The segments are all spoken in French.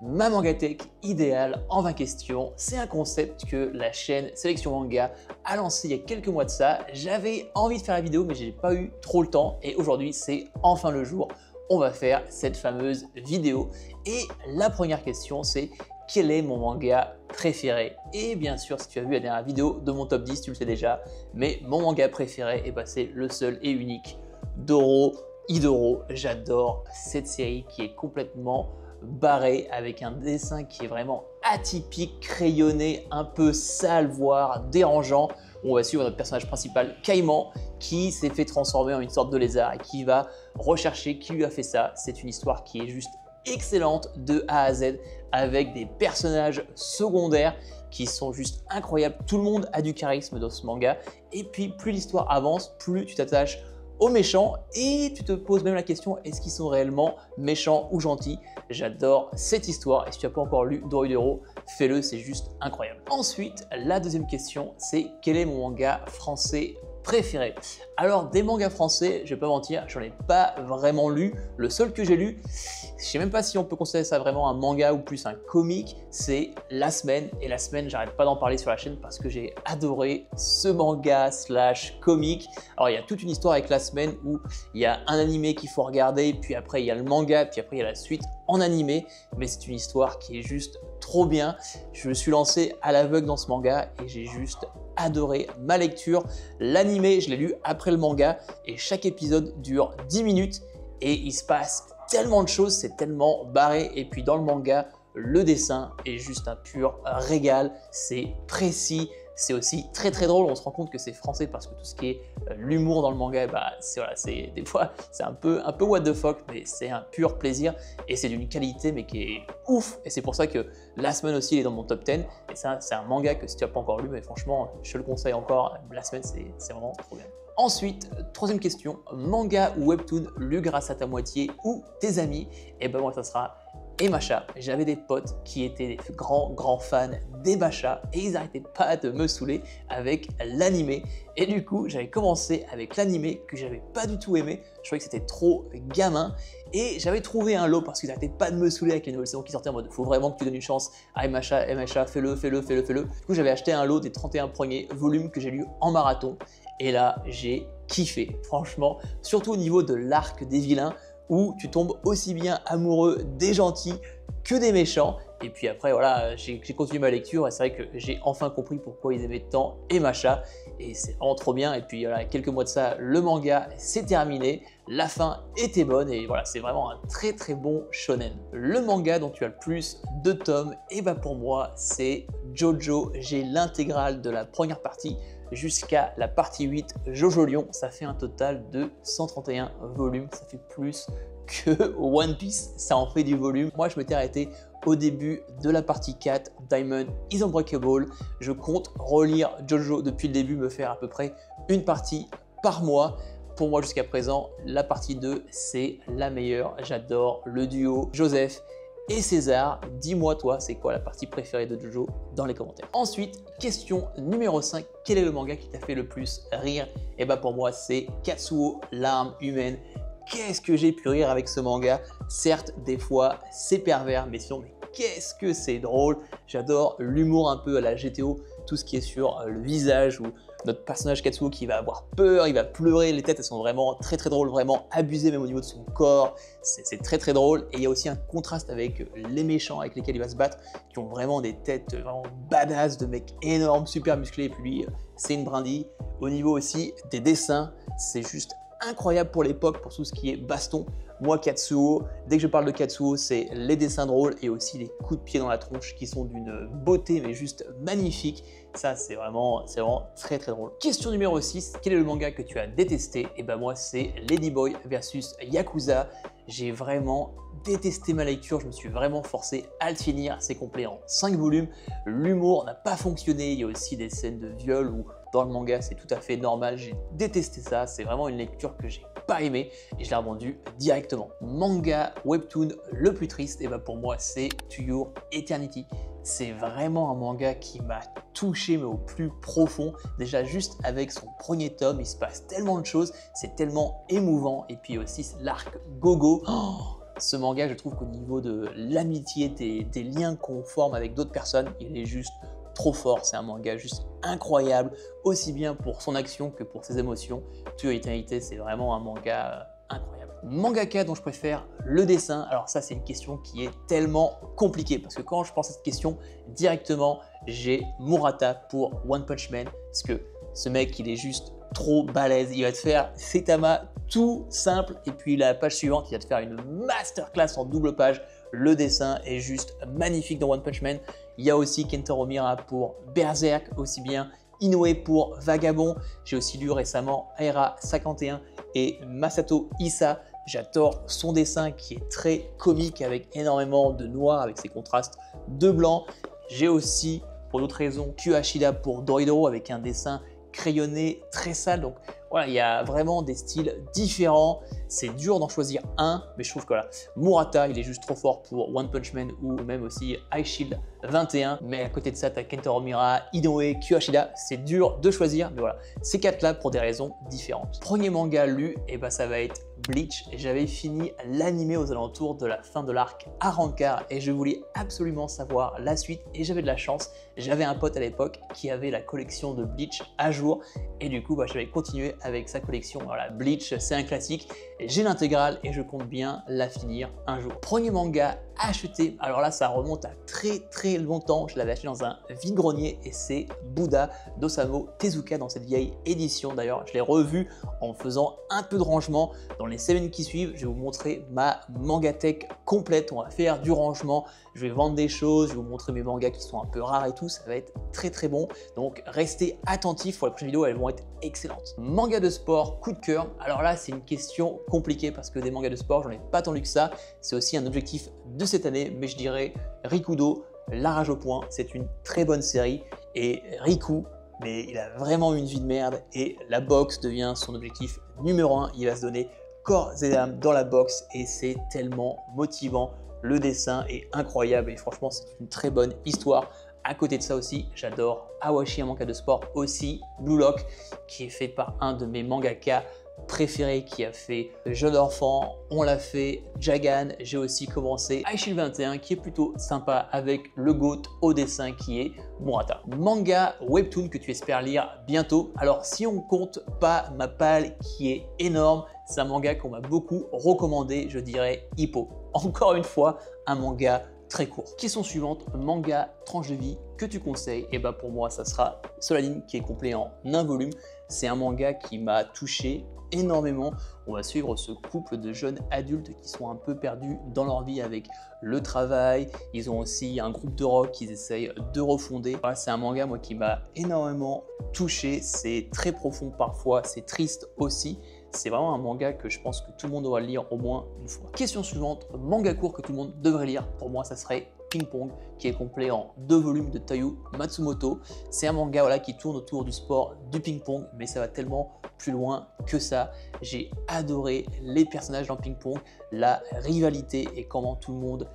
ma mangatech idéale en 20 questions. C'est un concept que la chaîne Sélection Manga a lancé il y a quelques mois de ça. J'avais envie de faire la vidéo mais j'ai pas eu trop le temps et aujourd'hui c'est enfin le jour. On va faire cette fameuse vidéo et la première question c'est: quel est mon manga préféré? Et bien sûr, si tu as vu la dernière vidéo de mon top 10, tu le sais déjà, mais mon manga préféré, c'est le seul et unique Dorohedoro. J'adore cette série qui est complètement barrée avec un dessin qui est vraiment atypique, crayonné, un peu sale, voire dérangeant. On va suivre notre personnage principal, Caïman, qui s'est fait transformer en une sorte de lézard et qui va rechercher qui lui a fait ça. C'est une histoire qui est juste excellente de A à Z avec des personnages secondaires qui sont juste incroyables. Tout le monde a du charisme dans ce manga et puis plus l'histoire avance, plus tu t'attaches aux méchants et tu te poses même la question: est-ce qu'ils sont réellement méchants ou gentils? J'adore cette histoire et si tu n'as pas encore lu Dorohedoro, fais-le, c'est juste incroyable. Ensuite, la deuxième question, c'est: quel est mon manga français préféré? Alors, des mangas français, je vais pas mentir, j'en ai pas vraiment lu. Le seul que j'ai lu, je sais même pas si on peut considérer ça vraiment un manga ou plus un comic, c'est La Semaine. Et La Semaine, j'arrête pas d'en parler sur la chaîne parce que j'ai adoré ce manga slash comic. Alors, il y a toute une histoire avec La Semaine où il y a un animé qu'il faut regarder, puis après il y a le manga, puis après il y a la suite en animé. Mais c'est une histoire qui est juste trop bien. Je me suis lancé à l'aveugle dans ce manga et j'ai juste adoré ma lecture. L'animé, je l'ai lu après le manga et chaque épisode dure 10 minutes et il se passe tellement de choses, c'est tellement barré. Et puis dans le manga, le dessin est juste un pur régal, c'est précis, c'est aussi très drôle. On se rend compte que c'est français parce que tout ce qui est l'humour dans le manga, c'est des fois c'est un peu what the fuck, mais c'est un pur plaisir et c'est d'une qualité mais qui est ouf. Et c'est pour ça que La Semaine aussi il est dans mon top 10 et ça c'est un manga que si tu n'as pas encore lu, mais franchement je te le conseille encore. La Semaine c'est vraiment trop bien. Ensuite, troisième question, manga ou webtoon lu grâce à ta moitié ou tes amis? Et moi ça sera Emacha. J'avais des potes qui étaient des grands fans d'Emacha et ils n'arrêtaient pas de me saouler avec l'animé. Et du coup, j'avais commencé avec l'animé que j'avais pas du tout aimé. Je trouvais que c'était trop gamin et j'avais trouvé un lot parce qu'ils n'arrêtaient pas de me saouler avec les nouvelles saisons qui sortaient en mode: faut vraiment que tu donnes une chance à Emacha, fais-le. Du coup, j'avais acheté un lot des 31 premiers volumes que j'ai lus en marathon et là, j'ai kiffé. Franchement, surtout au niveau de l'arc des vilains, où tu tombes aussi bien amoureux des gentils que des méchants. Et puis après, voilà, j'ai continué ma lecture et c'est vrai que j'ai enfin compris pourquoi ils aimaient tant Emacha. Et c'est vraiment trop bien. Et puis voilà, quelques mois de ça, le manga s'est terminé. La fin était bonne et voilà, c'est vraiment un très bon shonen. Le manga dont tu as le plus de tomes, et pour moi, c'est Jojo. J'ai l'intégrale de la première partie jusqu'à la partie 8, Jojo Lion. Ça fait un total de 131 volumes. Ça fait plus que One Piece, ça en fait du volume. Moi, je m'étais arrêté au début de la partie 4, Diamond is Unbreakable. Je compte relire Jojo depuis le début, me faire à peu près une partie par mois. Pour moi, jusqu'à présent, la partie 2, c'est la meilleure. J'adore le duo Joseph et César. Dis-moi toi, c'est quoi la partie préférée de Jojo dans les commentaires. Ensuite, question numéro 5, quel est le manga qui t'a fait le plus rire? Et pour moi, c'est Katsuo, l'arme humaine. Qu'est-ce que j'ai pu rire avec ce manga? Certes, des fois, c'est pervers, mais sinon, qu'est-ce que c'est drôle. J'adore l'humour un peu à la GTO, tout ce qui est sur le visage ou notre personnage Katsuo qui va avoir peur, il va pleurer, les têtes elles sont vraiment très drôles, vraiment abusées même au niveau de son corps, c'est très drôle. Et il y a aussi un contraste avec les méchants avec lesquels il va se battre, qui ont vraiment des têtes vraiment badass, de mecs énormes, super musclés, et puis lui, c'est une brindille. Au niveau aussi des dessins, c'est juste incroyable pour l'époque, pour tout ce qui est baston. Moi, Katsuo, dès que je parle de Katsuo, c'est les dessins drôles et aussi les coups de pied dans la tronche qui sont d'une beauté mais juste magnifique. Ça, c'est vraiment très drôle. Question numéro 6, quel est le manga que tu as détesté? Et moi, c'est Ladyboy versus Yakuza. J'ai vraiment détesté ma lecture, je me suis vraiment forcé à le finir. C'est complet en 5 volumes. L'humour n'a pas fonctionné, il y a aussi des scènes de viol où dans le manga c'est tout à fait normal. J'ai détesté ça, c'est vraiment une lecture que j'ai pas aimé et je l'ai revendu directement. Manga webtoon le plus triste, et pour moi c'est To Your Eternity. C'est vraiment un manga qui m'a touché mais au plus profond. Déjà juste avec son premier tome, il se passe tellement de choses, c'est tellement émouvant. Et puis aussi l'arc Gogo. ce manga, je trouve qu'au niveau de l'amitié, des liens qu'on forme avec d'autres personnes, il est juste trop fort. C'est un manga juste incroyable, aussi bien pour son action que pour ses émotions. To Eternity, c'est vraiment un manga incroyable. Mangaka dont je préfère le dessin, alors ça c'est une question qui est tellement compliquée parce que quand je pense à cette question, directement j'ai Murata pour One Punch Man parce que ce mec il est juste trop balèze, il va te faire Saitama tout simple et puis la page suivante il va te faire une masterclass en double page. Le dessin est juste magnifique dans One Punch Man. Il y a aussi Kentaro Miura pour Berserk, aussi bien Inoue pour Vagabond. J'ai aussi lu récemment Aira 51 et Masato Issa. J'adore son dessin qui est très comique avec énormément de noir avec ses contrastes de blanc. J'ai aussi, pour d'autres raisons, Kyu Ashida pour Doridoro avec un dessin crayonné très sale. Donc voilà, il y a vraiment des styles différents. C'est dur d'en choisir un, mais je trouve que voilà, Murata, il est juste trop fort pour One Punch Man ou même aussi High Shield 21. Mais à côté de ça, tu as Kentaro Miura, Inoue, Kyu Ashida. C'est dur de choisir, mais voilà, ces quatre-là pour des raisons différentes. Premier manga lu, et ben ça va être Bleach. Et j'avais fini l'animé aux alentours de la fin de l'arc Arrancar et je voulais absolument savoir la suite et j'avais de la chance. J'avais un pote à l'époque qui avait la collection de Bleach à jour et du coup, j'avais continué avec sa collection. Voilà, Bleach, c'est un classique. J'ai l'intégrale et je compte bien la finir un jour. Premier manga acheté, alors là ça remonte à très longtemps, je l'avais acheté dans un vide-grenier et c'est Bouddha d'Osamu Tezuka dans cette vieille édition. D'ailleurs je l'ai revu en faisant un peu de rangement. Dans les semaines qui suivent, je vais vous montrer ma mangatech complète, on va faire du rangement, je vais vendre des choses, je vais vous montrer mes mangas qui sont un peu rares et tout, ça va être très bon. Donc restez attentifs pour les prochaines vidéos, elles vont être excellentes. Manga de sport, coup de cœur, alors là c'est une question compliquée parce que des mangas de sport, j'en ai pas tant lu que ça, c'est aussi un objectif de cette année, mais je dirais Rikudo, La Rage au Point, c'est une très bonne série et Riku, mais il a vraiment une vie de merde et la boxe devient son objectif numéro 1, il va se donner corps et âme dans la boxe et c'est tellement motivant, le dessin est incroyable et franchement c'est une très bonne histoire. À côté de ça aussi, j'adore Awashi, un manga de sport aussi, Blue Lock, qui est fait par un de mes mangaka préféré qui a fait Jeune Enfant, on l'a fait, Jagan, j'ai aussi commencé High Shield 21 qui est plutôt sympa avec le GOAT au dessin qui est Murata. Manga webtoon que tu espères lire bientôt. Alors si on compte pas ma palle qui est énorme, c'est un manga qu'on m'a beaucoup recommandé, je dirais Hippo. Encore une fois, un manga très court. Question suivante, manga tranche de vie que tu conseilles? Et bah pour moi ça sera Soul Aline qui est complet en un volume. C'est un manga qui m'a touché énormément. On va suivre ce couple de jeunes adultes qui sont un peu perdus dans leur vie avec le travail. Ils ont aussi un groupe de rock qu'ils essayent de refonder. Voilà, c'est un manga moi qui m'a énormément touché. C'est très profond parfois, c'est triste aussi. C'est vraiment un manga que je pense que tout le monde doit lire au moins une fois. Question suivante, manga court que tout le monde devrait lire. Pour moi, ça serait Ping Pong, qui est complet en 2 volumes de Taiyo Matsumoto. C'est un manga voilà, qui tourne autour du sport du ping-pong, mais ça va tellement plus loin que ça. J'ai adoré les personnages dans Ping Pong, la rivalité et comment tout le monde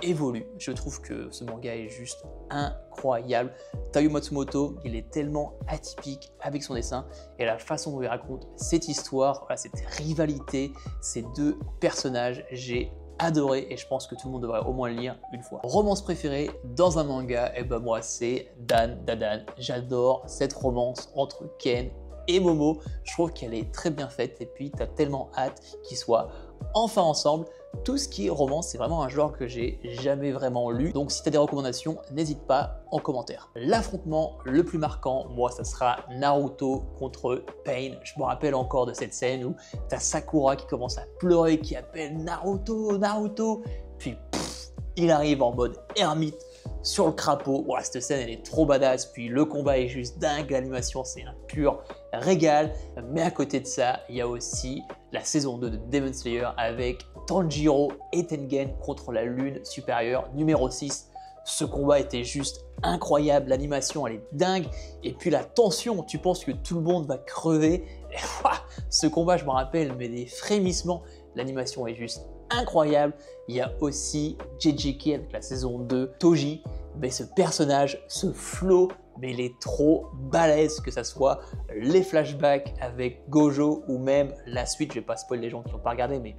évolue. Je trouve que ce manga est juste incroyable. Taiyo Matsumoto, il est tellement atypique avec son dessin et la façon dont il raconte cette histoire, voilà, cette rivalité, ces deux personnages, j'ai adoré et je pense que tout le monde devrait au moins le lire une fois. Romance préférée dans un manga, et ben moi c'est Dan Dadan. J'adore cette romance entre Ken et Momo. Je trouve qu'elle est très bien faite et puis tu as tellement hâte qu'ils soient enfin ensemble. Tout ce qui est romance, c'est vraiment un genre que j'ai jamais vraiment lu. Donc si tu as des recommandations, n'hésite pas en commentaire. L'affrontement le plus marquant, moi, ça sera Naruto contre Pain. Je me rappelle encore de cette scène où tu as Sakura qui commence à pleurer, qui appelle Naruto, Naruto. Puis il arrive en mode ermite sur le crapaud. Voilà, cette scène, elle est trop badass. Puis le combat est juste dingue. L'animation, c'est un pur régal. Mais à côté de ça, il y a aussi la saison 2 de Demon Slayer avec Tanjiro et Tengen contre la lune supérieure numéro 6. Ce combat était juste incroyable, l'animation elle est dingue et puis la tension, tu penses que tout le monde va crever. Et, ce combat, je me rappelle, mais des frémissements, l'animation est juste incroyable. Il y a aussi JJK avec la saison 2, Toji, mais ce personnage, ce flow, mais il est trop balèze, que ça soit les flashbacks avec Gojo ou même la suite. Je vais pas spoiler les gens qui n'ont pas regardé, mais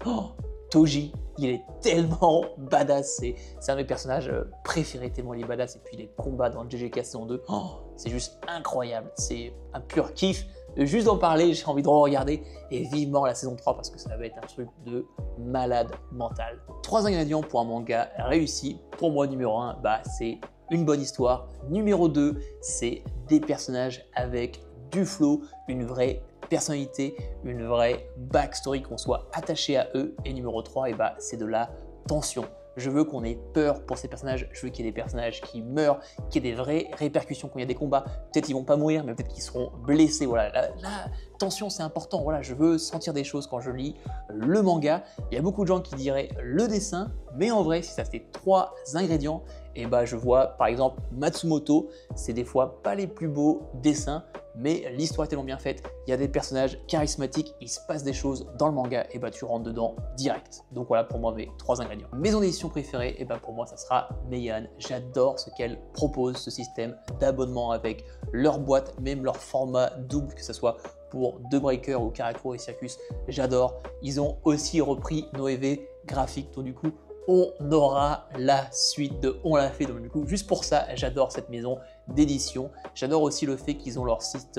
Toji, il est tellement badass, c'est un de mes personnages préférés tellement il est badass, et puis les combats dans JJK saison 2, oh, c'est juste incroyable, c'est un pur kiff. Juste d'en parler, j'ai envie de regarder et vivement la saison 3 parce que ça va être un truc de malade mental. 3 ingrédients pour un manga réussi. Pour moi, numéro 1, c'est une bonne histoire. Numéro 2, c'est des personnages avec du flow, une vraie personnalité, une vraie backstory, qu'on soit attaché à eux. Et numéro 3, c'est de la tension. Je veux qu'on ait peur pour ces personnages, je veux qu'il y ait des personnages qui meurent, qu'il y ait des vraies répercussions quand il y a des combats. Peut-être ils vont pas mourir, mais peut-être qu'ils seront blessés. Voilà, la tension c'est important. Voilà, je veux sentir des choses quand je lis le manga. Il y a beaucoup de gens qui diraient le dessin, mais en vrai, si ça fait 3 ingrédients, je vois par exemple Matsumoto, c'est des fois pas les plus beaux dessins, mais l'histoire est tellement bien faite, il y a des personnages charismatiques, il se passe des choses dans le manga, et tu rentres dedans direct. Donc voilà pour moi mes 3 ingrédients. Maison d'édition préférée, pour moi ça sera Meian. J'adore ce qu'elle propose, ce système d'abonnement avec leur boîte, même leur format double, que ce soit pour The Breaker ou Karakuro et Circus, j'adore. Ils ont aussi repris Noévé graphique, donc du coup on aura la suite de On l'a fait, donc du coup juste pour ça j'adore cette maison d'édition. J'adore aussi le fait qu'ils ont leur site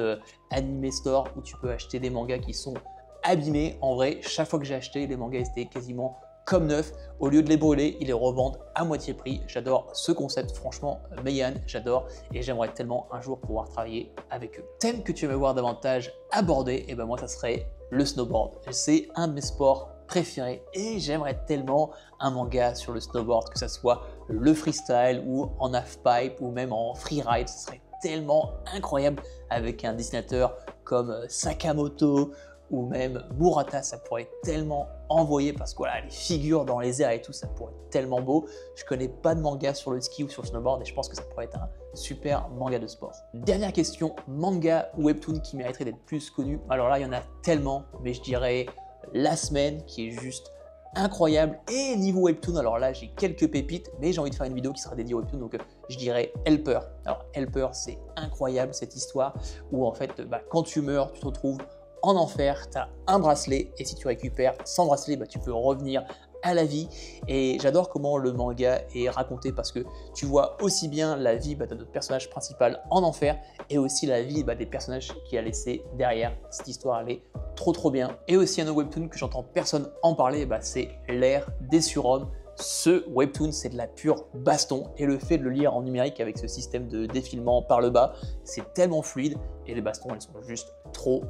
Anime Store où tu peux acheter des mangas qui sont abîmés. En vrai, chaque fois que j'ai acheté, les mangas étaient quasiment comme neufs. Au lieu de les brûler, ils les revendent à moitié prix. J'adore ce concept, franchement, Meian, j'adore, et j'aimerais tellement un jour pouvoir travailler avec eux. Thème que tu aimerais voir davantage abordé, moi ça serait le snowboard. C'est un de mes sports préférés et j'aimerais tellement un manga sur le snowboard, que ce soit le freestyle ou en halfpipe ou même en freeride. Ce serait tellement incroyable avec un dessinateur comme Sakamoto ou même Murata. Ça pourrait tellement envoyer parce que voilà, les figures dans les airs et tout, ça pourrait être tellement beau. Je connais pas de manga sur le ski ou sur le snowboard et je pense que ça pourrait être un super manga de sport. Dernière question, manga ou webtoon qui mériterait d'être plus connu. Alors là, il y en a tellement, mais je dirais La Semaine qui est juste incroyable. Et niveau webtoon, alors là j'ai quelques pépites, mais j'ai envie de faire une vidéo qui sera dédiée au webtoon, donc je dirais Helper. Alors Helper, c'est incroyable cette histoire où en fait quand tu meurs, tu te retrouves en enfer, tu as un bracelet et si tu récupères sans bracelet, tu peux revenir à la vie. Et j'adore comment le manga est raconté parce que tu vois aussi bien la vie de notre personnage principal en enfer et aussi la vie des personnages qu'il a laissé derrière. Cette histoire elle est trop bien. Et aussi un autre webtoon que j'entends personne en parler, c'est l'ère des surhommes. Ce webtoon, c'est de la pure baston et le fait de le lire en numérique avec ce système de défilement par le bas, c'est tellement fluide et les bastons, elles sont juste trop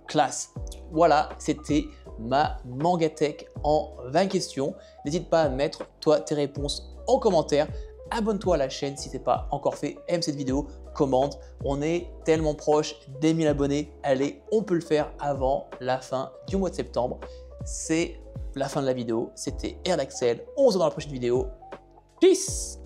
classe. Voilà, c'était ma Mangatech en 20 questions. N'hésite pas à mettre toi tes réponses en commentaire. Abonne-toi à la chaîne si ce n'est pas encore fait, aime cette vidéo, commente. On est tellement proche des 1000 abonnés. Allez, on peut le faire avant la fin du mois de septembre. C'est la fin de la vidéo. C'était Air d'Axel. On se voit dans la prochaine vidéo. Peace!